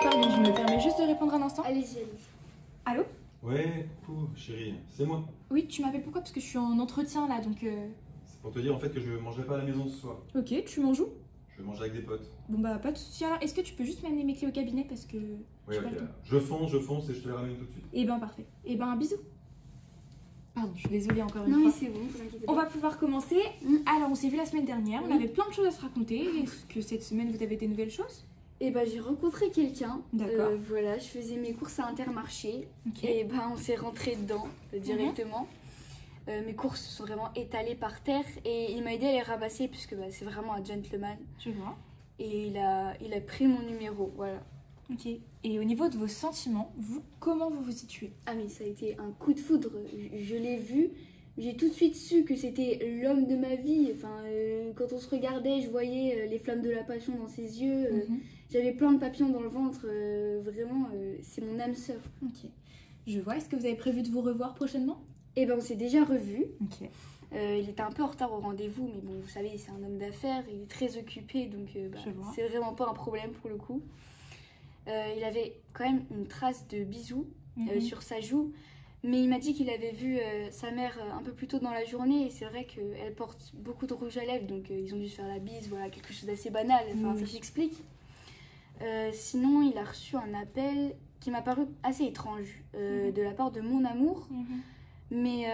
Pardon, je me permets juste de répondre un instant. Allez-y, allez-y. Allô? Ouais, coucou, chérie, c'est moi. Oui, tu m'appelles pourquoi? Parce que je suis en entretien là, donc... C'est pour te dire en fait que je mangerai pas à la maison ce soir. Ok, tu manges où? Je vais manger avec des potes. Bon bah pas de soucis alors. Est-ce que tu peux juste m'amener mes clés au cabinet parce que... Oui, j'ai ok. pas le temps. Je fonce et je te les ramène tout de suite. Eh ben parfait. Eh ben bisous. Pardon, je suis désolée encore une Non, mais fois. c'est bon, vous inquiétez On pas. va pouvoir commencer. Alors on s'est vu la semaine dernière, on Oui. avait plein de choses à se raconter. Est-ce que cette semaine vous avez des nouvelles choses? Et bah, j'ai rencontré quelqu'un. D'accord. Voilà, je faisais mes courses à Intermarché. Ok. Et bah, on s'est rentré dedans directement. Mes courses sont vraiment étalées par terre. Et il m'a aidé à les ramasser, puisque bah, c'est vraiment un gentleman. Je vois. Et il a pris mon numéro, voilà. Ok. Et au niveau de vos sentiments, vous, comment vous vous situez? Ah mais ça a été un coup de foudre, je l'ai vu, j'ai tout de suite su que c'était l'homme de ma vie. Enfin, quand on se regardait, je voyais les flammes de la passion dans ses yeux, j'avais plein de papillons dans le ventre, vraiment, c'est mon âme sœur. Ok. Je vois. Est-ce que vous avez prévu de vous revoir prochainement? Et ben on s'est déjà revus, Ok. il était un peu en retard au rendez-vous, mais bon, vous savez, c'est un homme d'affaires, il est très occupé, donc Je vois. c'est vraiment pas un problème pour le coup. Il avait quand même une trace de bisou sur sa joue, mais il m'a dit qu'il avait vu sa mère un peu plus tôt dans la journée, et c'est vrai qu'elle porte beaucoup de rouge à lèvres, donc ils ont dû se faire la bise, voilà, quelque chose d'assez banal, enfin, ça s'explique. Sinon, il a reçu un appel qui m'a paru assez étrange de la part de mon amour, mais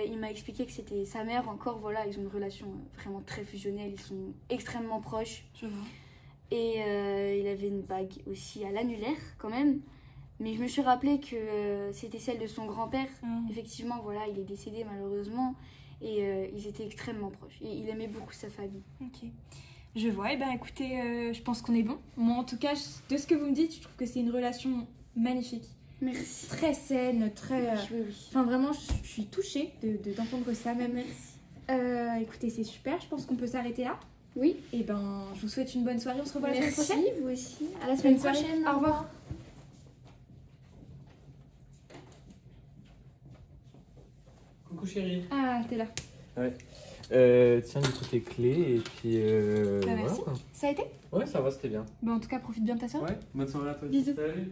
il m'a expliqué que c'était sa mère encore, voilà, ils ont une relation vraiment très fusionnelle, ils sont extrêmement proches. Je vois. Et il avait une bague aussi à l'annulaire quand même. Mais je me suis rappelé que c'était celle de son grand-père. Effectivement, voilà, il est décédé malheureusement. Et ils étaient extrêmement proches. Et il aimait beaucoup sa famille. Ok. Je vois. Eh ben écoutez, je pense qu'on est bon. Moi en tout cas, de ce que vous me dites, je trouve que c'est une relation magnifique. Merci. Très saine, très... Oui. Enfin vraiment, je suis touchée d'entendre ça même. Merci. Écoutez, c'est super. Je pense qu'on peut s'arrêter là. Oui. Et ben, je vous souhaite une bonne soirée. On se revoit la semaine Merci, prochaine. vous aussi. À la semaine Bonne soirée. prochaine. Au revoir. Coucou chérie. Ah, t'es là. Ouais. Tiens, du coup, tes clés et puis. Bah, merci. Voilà, quoi. Ça a été? Ouais, ça va, c'était bien. Bah, en tout cas, profite bien de ta soirée. Ouais, bonne soirée à toi. Bisous. Salut.